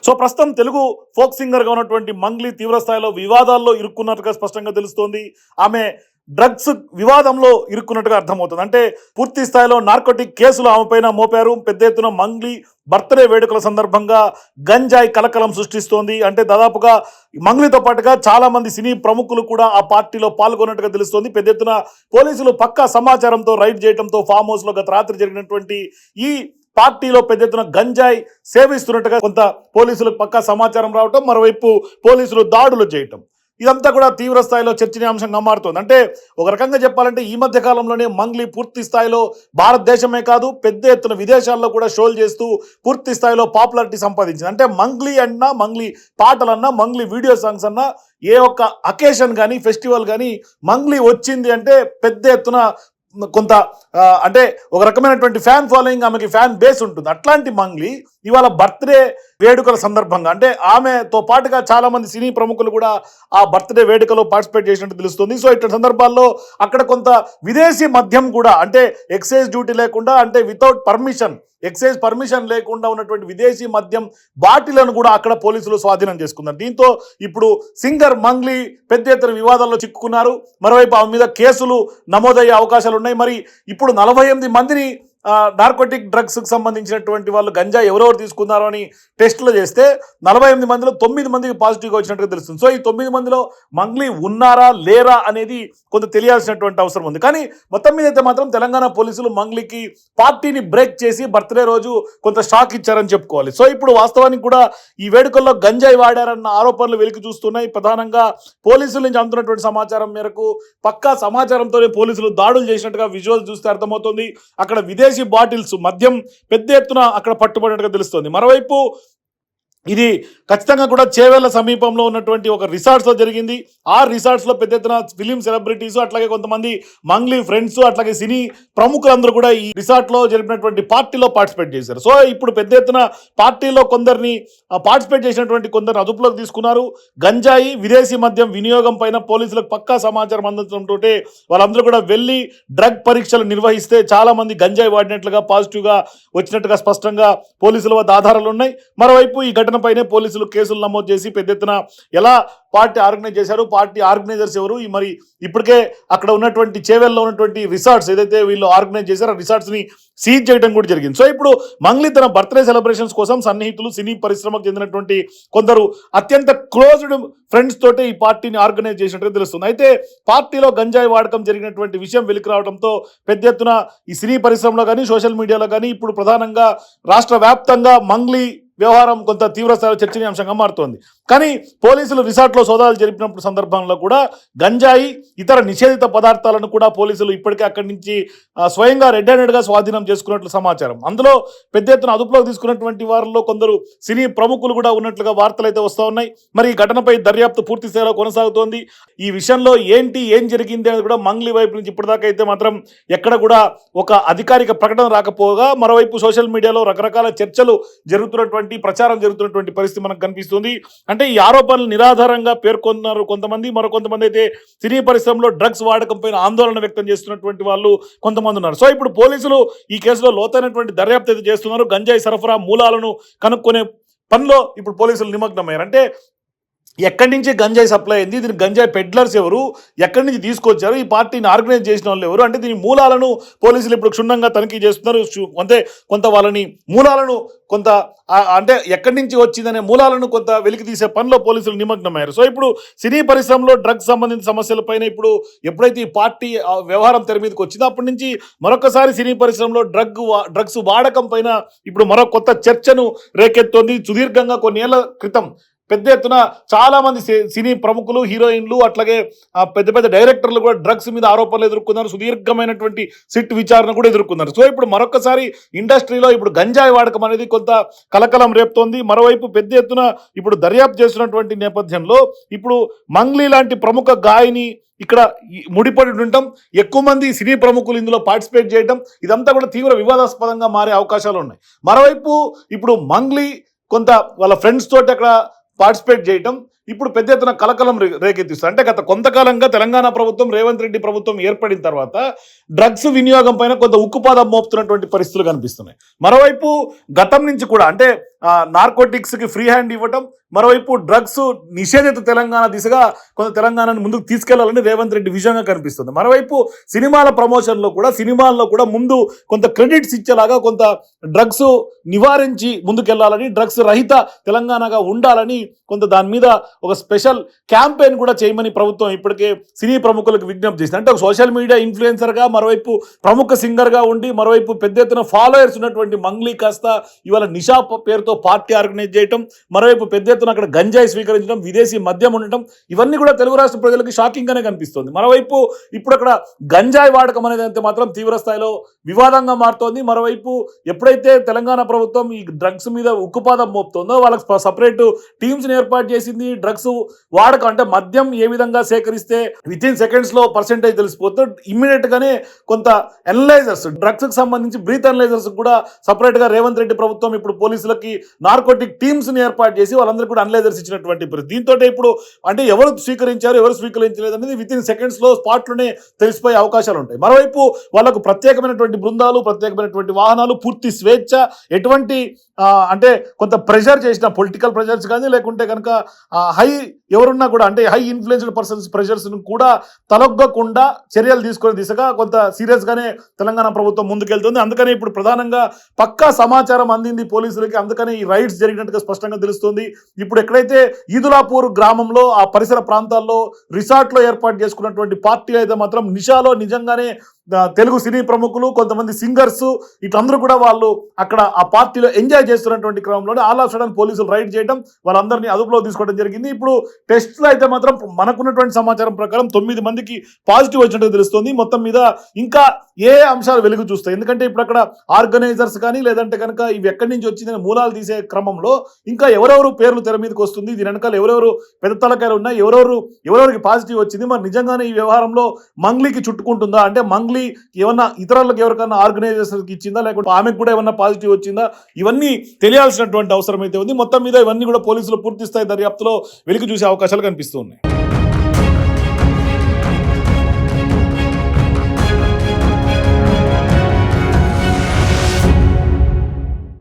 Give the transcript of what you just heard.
So ప్రస్తుతం Telugu folk సింగర్గా ఉన్నటువంటి మంగ్లీ తీవ్రస్థాయిలో వివాదాల్లో ఇరుక్కున్నట్టుగా స్పష్టంగా తెలుస్తోంది. ఆమె డ్రగ్స్ వివాదంలో ఇరుక్కున్నట్టుగా అర్థమవుతుంది. అంటే పూర్తి స్థాయిలో నార్కోటిక్ కేసులు ఆమెపైన మోపారు. పెద్ద ఎత్తున మంగ్లీ బర్త్డే వేడుకల సందర్భంగా గంజాయి కలకలం సృష్టిస్తోంది. అంటే దాదాపుగా మంగ్లీతో పాటుగా చాలా మంది సినీ ప్రముఖులు కూడా ఆ పార్టీలో పాల్గొన్నట్టుగా తెలుస్తోంది. పెద్ద ఎత్తున పోలీసులు పక్కా సమాచారంతో రైడ్ చేయడంతో ఫామ్ హౌస్లో గత రాత్రి జరిగినటువంటి ఈ పార్టీలో పెద్ద ఎత్తున గంజాయి సేవిస్తున్నట్టుగా కొంత పోలీసులకు పక్కా సమాచారం రావటం, మరోవైపు పోలీసులు దాడులు చేయటం, ఇదంతా కూడా తీవ్ర స్థాయిలో చర్చనీయాంశంగా మారుతోంది. అంటే ఒక రకంగా చెప్పాలంటే ఈ మధ్య కాలంలోనే మంగ్లీ పూర్తి స్థాయిలో భారతదేశమే కాదు పెద్ద ఎత్తున విదేశాల్లో కూడా షోలు చేస్తూ పూర్తి స్థాయిలో పాపులారిటీ సంపాదించింది. అంటే మంగ్లీ అన్నా, మంగ్లీ పాటలన్నా, మంగ్లీ వీడియో సాంగ్స్ అన్నా, ఏ ఒక్క అకేషన్ కానీ ఫెస్టివల్ కానీ మంగ్లీ వచ్చింది అంటే పెద్ద ఎత్తున కొంత అంటే ఒక రకమైనటువంటి ఫ్యాన్ ఫాలోయింగ్, ఆమెకి ఫ్యాన్ బేస్ ఉంటుంది. అట్లాంటి మంగ్లీ ఇవాళ బర్త్డే వేడుకల సందర్భంగా అంటే ఆమెతో పాటుగా చాలా మంది సినీ ప్రముఖులు కూడా ఆ బర్త్డే వేడుకలో పార్టిసిపేట్ చేసినట్టు తెలుస్తుంది. సో ఇట్లాంటి సందర్భాల్లో అక్కడ కొంత విదేశీ మద్యం కూడా అంటే ఎక్సైజ్ డ్యూటీ లేకుండా, అంటే వితౌట్ పర్మిషన్, ఎక్సైజ్ పర్మిషన్ లేకుండా ఉన్నటువంటి విదేశీ మద్యం బాటిళ్లను కూడా అక్కడ పోలీసులు స్వాధీనం చేసుకున్నారు. దీంతో ఇప్పుడు సింగర్ మంగ్లీ పెద్ద ఎత్తున వివాదాల్లో చిక్కుకున్నారు. మరోవైపు ఆమె మీద కేసులు నమోదయ్యే అవకాశాలు ఉన్నాయి. మరి ఇప్పుడు 48 మందిని నార్కోటిక్ డ్రగ్స్కి సంబంధించినటువంటి వాళ్ళు గంజా ఎవరెవరు తీసుకున్నారో అని టెస్టులు చేస్తే 48 మందిలో 9 మందికి పాజిటివ్గా వచ్చినట్టుగా తెలుస్తుంది. సో ఈ 9 మందిలో మంగ్లీ ఉన్నారా లేరా అనేది కొంత తెలియాల్సినటువంటి అవసరం ఉంది. కానీ మొత్తం మీద అయితే మాత్రం తెలంగాణ పోలీసులు మంగ్లీకి పార్టీని బ్రేక్ చేసి బర్త్డే రోజు కొంత షాక్ ఇచ్చారని చెప్పుకోవాలి. సో ఇప్పుడు వాస్తవానికి కూడా ఈ వేడుకల్లో గంజాయి వాడారన్న ఆరోపణలు వెలికి చూస్తున్నాయి. ప్రధానంగా పోలీసుల నుంచి అందుతున్నటువంటి సమాచారం మేరకు పక్కా సమాచారంతోనే పోలీసులు దాడులు చేసినట్టుగా విజువల్ చూస్తే అర్థమవుతుంది. అక్కడ విదేశీ బాటిల్స్ మద్యం పెద్ద ఎత్తున అక్కడ పట్టుబడినట్టుగా తెలుస్తోంది. మరోవైపు ఇది ఖచ్చితంగా కూడా చేవేళ్ల సమీపంలో ఉన్నటువంటి ఒక రిసార్ట్స్లో జరిగింది. ఆ రిసార్ట్స్లో పెద్ద ఎత్తున ఫిలిం సెలబ్రిటీస్, అట్లాగే కొంతమంది మంగ్లీ ఫ్రెండ్స్, అట్లాగే సినీ ప్రముఖులందరూ కూడా ఈ రిసార్ట్లో జరిపినటువంటి పార్టీలో పార్టిసిపేట్ చేశారు. సో ఇప్పుడు పెద్ద ఎత్తున పార్టీలో కొందరిని పార్టిసిపేట్ చేసినటువంటి కొందరిని అదుపులోకి తీసుకున్నారు. గంజాయి, విదేశీ మద్యం వినియోగం పైన పోలీసులకు పక్కా సమాచారం అందించడంతో వాళ్ళందరూ కూడా వెళ్ళి డ్రగ్ పరీక్షలు నిర్వహిస్తే చాలా మంది గంజాయి వాడినట్లుగా పాజిటివ్గా వచ్చినట్టుగా స్పష్టంగా పోలీసుల వద్ద ఆధారాలు ఉన్నాయి. మరోవైపు ఈ ఘటనపైనే పోలీసులు కేసులు నమోదు చేసి పెద్ద ఎత్తున ఎలా పార్టీ ఆర్గనైజ్ చేశారు, పార్టీ ఆర్గనైజర్స్ ఎవరు, మరి ఇప్పటికే అక్కడ ఉన్నటువంటి చేవెల్లో ఉన్నటువంటి రిసార్ట్స్ ఏదైతే వీళ్ళు ఆర్గనైజ్ చేశారో ఆ రిసార్ట్స్ని సీజ్ చేయడం కూడా జరిగింది. సో ఇప్పుడు మంగ్లీ తన బర్త్డే సెలబ్రేషన్స్ కోసం సన్నిహితులు, సినీ పరిశ్రమకు చెందినటువంటి కొందరు అత్యంత క్లోజ్డ్ ఫ్రెండ్స్ తోటే ఈ పార్టీని ఆర్గనైజ్ చేసినట్టుగా తెలుస్తుంది. అయితే పార్టీలో గంజాయి వాడకం జరిగినటువంటి విషయం వెలికి రావడంతో పెద్ద ఎత్తున ఈ సినీ పరిశ్రమలో కానీ సోషల్ మీడియాలో కానీ ఇప్పుడు ప్రధానంగా రాష్ట్ర వ్యాప్తంగా మంగ్లీ వ్యవహారం కొంత తీవ్రస్థాయిలో చర్చనీయాంశంగా మారుతోంది. కానీ పోలీసులు రిసార్ట్లో సోదాలు జరిపినప్పుడు సందర్భంలో కూడా గంజాయి, ఇతర నిషేధిత పదార్థాలను కూడా పోలీసులు ఇప్పటికే అక్కడి నుంచి స్వయంగా రెడ్ హ్యాండెడ్గా స్వాధీనం చేసుకున్నట్లు సమాచారం. అందులో పెద్ద ఎత్తున అదుపులోకి తీసుకున్నటువంటి వారిలో కొందరు సినీ ప్రముఖులు కూడా ఉన్నట్లుగా వార్తలు అయితే వస్తూ ఉన్నాయి. మరి ఈ ఘటనపై దర్యాప్తు పూర్తి స్థాయిలో కొనసాగుతోంది. ఈ విషయంలో ఏం జరిగింది అనేది కూడా మంగ్లీ వైపు నుంచి ఇప్పటిదాకా అయితే మాత్రం ఎక్కడ కూడా ఒక అధికారిక ప్రకటన రాకపోగా, మరోవైపు సోషల్ మీడియాలో రకరకాల చర్చలు జరుగుతున్నటువంటి, ప్రచారం జరుగుతున్నటువంటి పరిస్థితి మనకు కనిపిస్తుంది. అంటే ఈ ఆరోపణలు నిరాధారంగా పేర్కొన్నారు కొంతమంది, మరికొంతమంది అయితే సినీ పరిశ్రమలో డ్రగ్స్ వాడకం పైన ఆందోళన వ్యక్తం చేస్తున్నటువంటి వాళ్ళు కొంతమంది ఉన్నారు. సో ఇప్పుడు పోలీసులు ఈ కేసులో లోతైనటువంటి దర్యాప్తు అయితే చేస్తున్నారు. గంజాయి సరఫరా మూలాలను కనుక్కునే పనిలో ఇప్పుడు పోలీసులు నిమగ్నమయ్యారు. అంటే ఎక్కడి నుంచి గంజాయి సప్లై అయింది, దీని గంజాయి పెడ్లర్స్ ఎవరు, ఎక్కడి నుంచి తీసుకొచ్చారు, ఈ పార్టీని ఆర్గనైజ్ చేసిన వాళ్ళు ఎవరు, అంటే దీని మూలాలను పోలీసులు ఇప్పుడు క్షుణ్ణంగా తనిఖీ చేస్తున్నారు. అంటే కొంత వాళ్ళని మూలాలను కొంత అంటే ఎక్కడి నుంచి వచ్చిందనే మూలాలను కొంత వెలికి తీసే పనిలో పోలీసులు నిమగ్నమయ్యారు. సో ఇప్పుడు సినీ పరిశ్రమలో డ్రగ్స్ సంబంధించిన సమస్యలపైన ఇప్పుడు ఎప్పుడైతే ఈ పార్టీ వ్యవహారం తెర మీదకి వచ్చిందో అప్పటి నుంచి మరొకసారి సినీ పరిశ్రమలో డ్రగ్స్ వాడకం పైన ఇప్పుడు మరో కొత్త చర్చను రేకెత్తోంది. సుదీర్ఘంగా కొన్నేళ్ల క్రితం పెద్ద ఎత్తున చాలా మంది సినీ ప్రముఖులు, హీరోయిన్లు, అట్లాగే పెద్ద పెద్ద డైరెక్టర్లు కూడా డ్రగ్స్ మీద ఆరోపణలు ఎదుర్కొన్నారు. సుదీర్ఘమైనటువంటి సిట్ విచారణ కూడా ఎదుర్కొన్నారు. సో ఇప్పుడు మరొకసారి ఇండస్ట్రీలో ఇప్పుడు గంజాయి వాడకం అనేది కొంత కలకలం రేపుతోంది. మరోవైపు పెద్ద ఎత్తున ఇప్పుడు దర్యాప్తు చేస్తున్నటువంటి నేపథ్యంలో ఇప్పుడు మంగ్లీ లాంటి ప్రముఖ గాయని ఇక్కడ ముడిపడి ఉండటం, ఎక్కువ మంది సినీ ప్రముఖులు ఇందులో పార్టిసిపేట్ చేయడం, ఇదంతా కూడా తీవ్ర వివాదాస్పదంగా మారే అవకాశాలు ఉన్నాయి. మరోవైపు ఇప్పుడు మంగ్లీ కొంత వాళ్ళ ఫ్రెండ్స్ తోటి అక్కడ పార్టిసిపేట్ చేయడం ఇప్పుడు పెద్ద ఎత్తున కలకలం రేకెత్తిస్తారు. అంటే గత కొంతకాలంగా తెలంగాణ ప్రభుత్వం, రేవంత్ రెడ్డి ప్రభుత్వం ఏర్పడిన తర్వాత డ్రగ్స్ వినియోగం పైన కొంత ఉక్కుపాదం మోపుతున్నటువంటి పరిస్థితులు కనిపిస్తున్నాయి. మరోవైపు గతం నుంచి కూడా అంటే నార్కోటిక్స్కి ఫ్రీ హ్యాండ్ ఇవ్వటం, మరోవైపు డ్రగ్స్ నిషేధిత తెలంగాణ దిశగా కొంత తెలంగాణను ముందుకు తీసుకెళ్లాలని రేవంత్ రెడ్డి విజయంగా కనిపిస్తుంది. మరోవైపు సినిమాల ప్రమోషన్లో కూడా, సినిమాల్లో కూడా ముందు కొంత క్రెడిట్స్ ఇచ్చేలాగా కొంత డ్రగ్స్ నివారించి ముందుకెళ్లాలని, డ్రగ్స్ రహిత తెలంగాణగా ఉండాలని కొంత దాని మీద ఒక స్పెషల్ క్యాంపెయిన్ కూడా చేయమని ప్రభుత్వం ఇప్పటికే సినీ ప్రముఖులకు విజ్ఞప్తి చేసింది. అంటే ఒక సోషల్ మీడియా ఇన్ఫ్లుయెన్సర్గా, మరోవైపు ప్రముఖ సింగర్గా ఉండి, మరోవైపు పెద్ద ఎత్తున ఫాలోయర్స్ ఉన్నటువంటి మంగ్లీ కాస్త ఇవాళ నిషా పేరుతో పార్టీ ఆర్గనైజ్ చేయటం, మరోవైపు పెద్ద ఎత్తున అక్కడ గంజాయి స్వీకరించడం, విదేశీ మద్యం ఉండటం, ఇవన్నీ కూడా తెలుగు రాష్ట్ర ప్రజలకు షాకింగ్ గానే కనిపిస్తుంది. మరోవైపు ఇప్పుడు అక్కడ గంజాయి వాడకం అనేది అయితే మాత్రం తీవ్ర స్థాయిలో వివాదంగా మారుతోంది. మరోవైపు ఎప్పుడైతే తెలంగాణ ప్రభుత్వం ఈ డ్రగ్స్ మీద ఉక్కుపాదం మోపుతుందో వాళ్ళకి సపరేట్ టీమ్స్ని ఏర్పాటు చేసింది. డ్రగ్స్ వాడకం అంటే మద్యం ఏ విధంగా సేకరిస్తే విత్ ఇన్ సెకండ్స్లో పర్సెంటేజ్ తెలిసిపోతుంది, ఇమ్మీడియట్ గానే కొంత అనలైజర్స్, డ్రగ్స్కి సంబంధించి బ్రీత్ అనలైజర్స్ కూడా సపరేట్గా రేవంత్ రెడ్డి ప్రభుత్వం ఇప్పుడు పోలీసులకి నార్కోటిక్ టీమ్స్ని ఏర్పాటు చేసి వాళ్ళందరూ కూడా అనలైజర్స్ ఇచ్చినటువంటి పరిస్థితి. దీంతో ఇప్పుడు అంటే ఎవరు స్వీకరించారు, ఎవరు స్వీకరించలేదు అనేది విత్ ఇన్ సెకండ్స్లో స్పాట్లోనే తెలిసిపోయే అవకాశాలు ఉంటాయి. మరోవైపు వాళ్ళకు ప్రత్యేకమైనటువంటి బృందాలు, ప్రత్యేకమైనటువంటి వాహనాలు, పూర్తి స్వేచ్ఛ, ఎటువంటి అంటే కొంత ప్రెషర్ చేసిన పొలిటికల్ ప్రెషర్స్ కానీ, లేకుంటే కనుక హై ఎవరున్నా కూడా అంటే హై ఇన్ఫ్లుయెన్స్డ్ పర్సన్స్ ప్రెషర్స్ను కూడా తలొగ్గకుండా చర్యలు తీసుకునే దిశగా కొంత సీరియస్గానే తెలంగాణ ప్రభుత్వం ముందుకెళ్తుంది. అందుకనే ఇప్పుడు ప్రధానంగా పక్కా సమాచారం అందింది పోలీసులకి, అందుకనే ఈ రైడ్స్ జరిగినట్టుగా స్పష్టంగా తెలుస్తుంది. ఇప్పుడు ఎక్కడైతే ఈదులాపూర్ గ్రామంలో ఆ పరిసర ప్రాంతాల్లో రిసార్ట్లో ఏర్పాటు చేసుకున్నటువంటి పార్టీ అయితే మాత్రం నిషాలో నిజంగానే తెలుగు సినీ ప్రముఖులు, కొంతమంది సింగర్స్, ఇట్లందరూ కూడా వాళ్ళు అక్కడ ఆ పార్టీలో ఎంజాయ్ చేస్తున్నటువంటి క్రమంలోనే ఆల్ ఆఫ్ సడన్ పోలీసులు రైడ్ చేయడం, వాళ్ళందరినీ అదుపులో తీసుకోవడం జరిగింది. ఇప్పుడు టెస్ట్లో అయితే మాత్రం మనకున్నటువంటి సమాచారం ప్రకారం 9 మందికి పాజిటివ్ వచ్చినట్టు తెలుస్తుంది. మొత్తం మీద ఇంకా ఏ అంశాలు వెలుగు చూస్తాయి, ఎందుకంటే ఇప్పుడు అక్కడ ఆర్గనైజర్స్ కానీ, లేదంటే కనుక ఇవి ఎక్కడి నుంచి వచ్చిందని మూలాలు తీసే క్రమంలో ఇంకా ఎవరెవరు పేర్లు తెర మీదకి వస్తుంది, దీని వెనకాల ఎవరెవరు పెద్ద తలకాయలు ఉన్నాయి, ఎవరెవరికి పాజిటివ్ వచ్చింది, మరి నిజంగానే ఈ వ్యవహారంలో మంగ్లీకి చుట్టుకుంటుందా, అంటే మంగ్లీ ఏమన్నా ఇతరులకు ఎవరికన్నా ఆర్గనైజేషన్కి ఇచ్చిందా, లేకుంటే ఆమెకు కూడా ఏమన్నా పాజిటివ్ వచ్చిందా, ఇవన్నీ తెలియాల్సినటువంటి అవసరం అయితే ఉంది. మొత్తం మీద ఇవన్నీ కూడా పోలీసులు పూర్తి స్థాయి దర్యాప్తులో వెలికి చూసే అవకాశాలు కనిపిస్తూ ఉన్నాయి.